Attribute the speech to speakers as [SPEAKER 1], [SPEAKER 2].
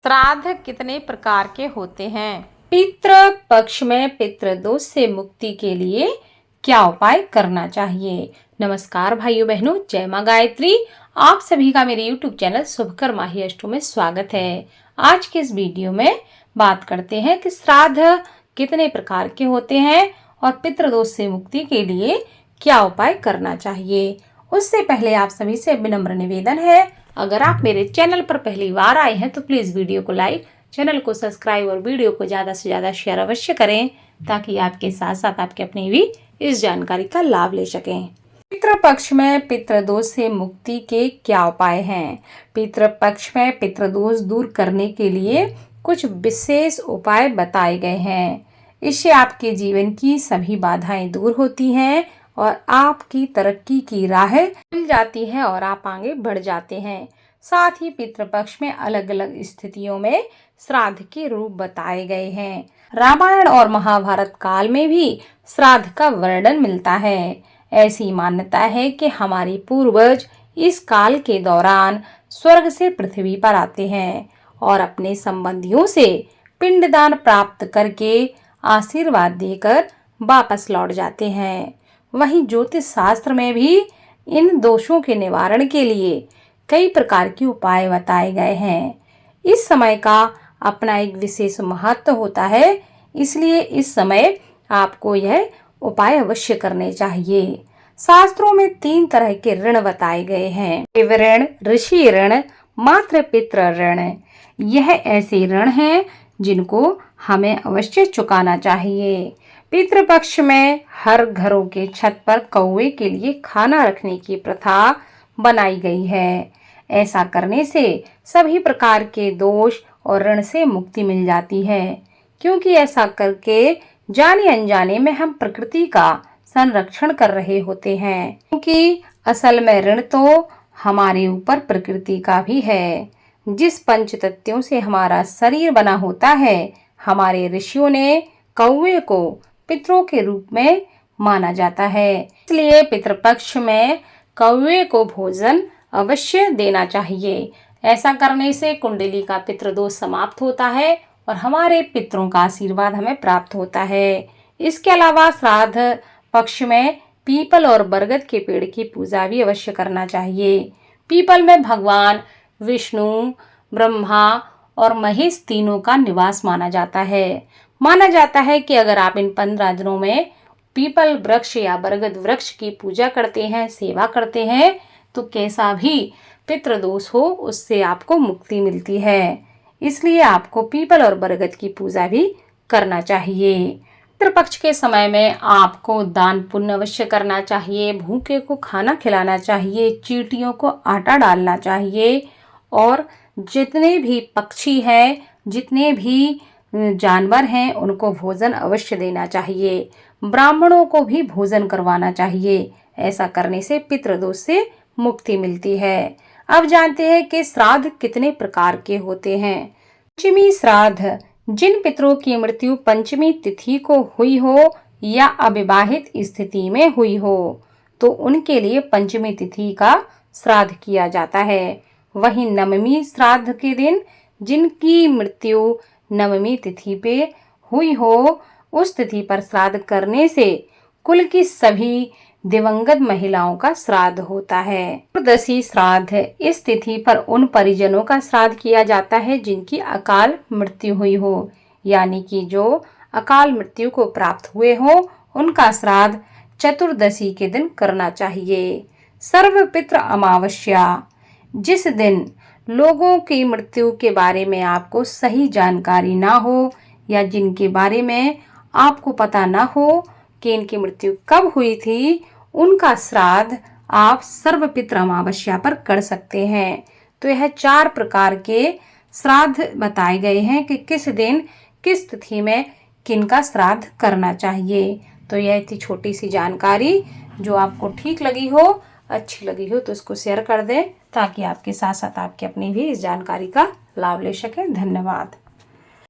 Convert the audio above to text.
[SPEAKER 1] श्राद्ध कितने प्रकार के होते हैं?
[SPEAKER 2] पितृ पक्ष में पितृदोष से मुक्ति के लिए क्या उपाय करना चाहिए? नमस्कार भाइयों बहनों, जय मां गायत्री। आप सभी का मेरे YouTube चैनल शुभकर माही अष्टो में स्वागत है। आज के इस वीडियो में बात करते हैं कि श्राद्ध कितने प्रकार के होते हैं और पितृदोष से मुक्ति के लिए क्या उपाय करना चाहिए। उससे पहले आप सभी से विनम्र निवेदन है, अगर आप मेरे चैनल पर पहली बार आए हैं तो प्लीज वीडियो को लाइक, चैनल को सब्सक्राइब और वीडियो को ज्यादा से ज्यादा शेयर अवश्य करें, ताकि आपके साथ साथ आपके अपने भी इस जानकारी का लाभ ले सकें। पितृपक्ष में पितृदोष से मुक्ति के क्या उपाय हैं? पितृपक्ष में पितृदोष दूर करने के लिए कुछ विशेष उपाय बताए गए हैं। इससे आपके जीवन की सभी बाधाएं दूर होती हैं और आपकी तरक्की की राह मिल जाती है और आप आगे बढ़ जाते हैं। साथ ही पितृपक्ष में अलग अलग स्थितियों में श्राद्ध के रूप बताए गए हैं। रामायण और महाभारत काल में भी श्राद्ध का वर्णन मिलता है। ऐसी मान्यता है कि हमारे पूर्वज इस काल के दौरान स्वर्ग से पृथ्वी पर आते हैं और अपने संबंधियों से पिंडदान प्राप्त करके आशीर्वाद देकर वापस लौट जाते हैं। वहीं ज्योतिष शास्त्र में भी इन दोषों के निवारण के लिए कई प्रकार के उपाय बताए गए हैं। इस समय का अपना एक विशेष महत्व होता है, इसलिए इस समय आपको यह उपाय अवश्य करने चाहिए। शास्त्रों में 3 तरह के ऋण बताए गए हैं: देव ऋण, ऋषि ऋण, मातृ पितृ ऋण। यह ऐसे ऋण हैं जिनको हमें अवश्य चुकाना चाहिए। पितृपक्ष में हर घरों के छत पर कौवे के लिए खाना रखने की प्रथा बनाई गई है। ऐसा करने से सभी प्रकार के दोष और ऋण से मुक्ति मिल जाती है, क्योंकि ऐसा करके जाने अनजाने में हम प्रकृति का संरक्षण कर रहे होते हैं। क्योंकि असल में ऋण तो हमारे ऊपर प्रकृति का भी है। जिस पंच तत्वों से हमारा शरीर बना होता है, हमारे ऋषियों ने कौवे को पितरों के रूप में माना जाता है। इसलिए पितृपक्ष में कौवे को भोजन अवश्य देना चाहिए। ऐसा करने से कुंडली का पितृदोष समाप्त होता है और हमारे पितरों का आशीर्वाद हमें प्राप्त होता है। इसके अलावा श्राद्ध पक्ष में पीपल और बरगद के पेड़ की पूजा भी अवश्य करना चाहिए। पीपल में भगवान विष्णु, ब्रह्मा और महेश तीनों का निवास माना जाता है। माना जाता है कि अगर आप इन 15 दिनों में पीपल वृक्ष या बरगद वृक्ष की पूजा करते हैं, सेवा करते हैं, तो कैसा भी पितृदोष हो उससे आपको मुक्ति मिलती है। इसलिए आपको पीपल और बरगद की पूजा भी करना चाहिए। पितृपक्ष के समय में आपको दान पुण्य अवश्य करना चाहिए, भूखे को खाना खिलाना चाहिए, चींटियों को आटा डालना चाहिए और जितने भी पक्षी हैं, जितने भी जानवर हैं, उनको भोजन अवश्य देना चाहिए। ब्राह्मणों को भी भोजन करवाना चाहिए। ऐसा करने से पितृदोष से मुक्ति मिलती है। अब जानते हैं कि श्राद्ध कितने प्रकार के होते हैं। पंचमी श्राद्ध: जिन पितरों की मृत्यु पंचमी तिथि को हुई हो या अविवाहित स्थिति में हुई हो, तो उनके लिए पंचमी तिथि का श्राद्ध किया जाता है। वहीं नवमी श्राद्ध के दिन जिनकी मृत्यु नवमी तिथि पे हुई हो, उस तिथि पर श्राद्ध करने से कुल की सभी दिवंगत महिलाओं का श्राद्ध होता है। चतुर्दशी श्राद्ध: इस तिथि पर उन परिजनों का श्राद्ध किया जाता है जिनकी अकाल मृत्यु हुई हो, यानी कि जो अकाल मृत्यु को प्राप्त हुए हो, उनका श्राद्ध चतुर्दशी के दिन करना चाहिए। सर्वपितृ अमावस्या: जिस दिन लोगों की मृत्यु के बारे में आपको सही जानकारी ना हो या जिनके बारे में आपको पता ना हो कि इनकी मृत्यु कब हुई थी, उनका श्राद्ध आप सर्वपितृ अमावस्या पर कर सकते हैं। तो यह 4 प्रकार के श्राद्ध बताए गए हैं कि किस दिन किस तिथि में किनका श्राद्ध करना चाहिए। तो यह थी छोटी सी जानकारी। जो आपको ठीक लगी हो, अच्छी लगी हो, तो इसको शेयर कर दें, ताकि आपके साथ साथ आपके अपनी भी इस जानकारी का लाभ ले सकें। धन्यवाद।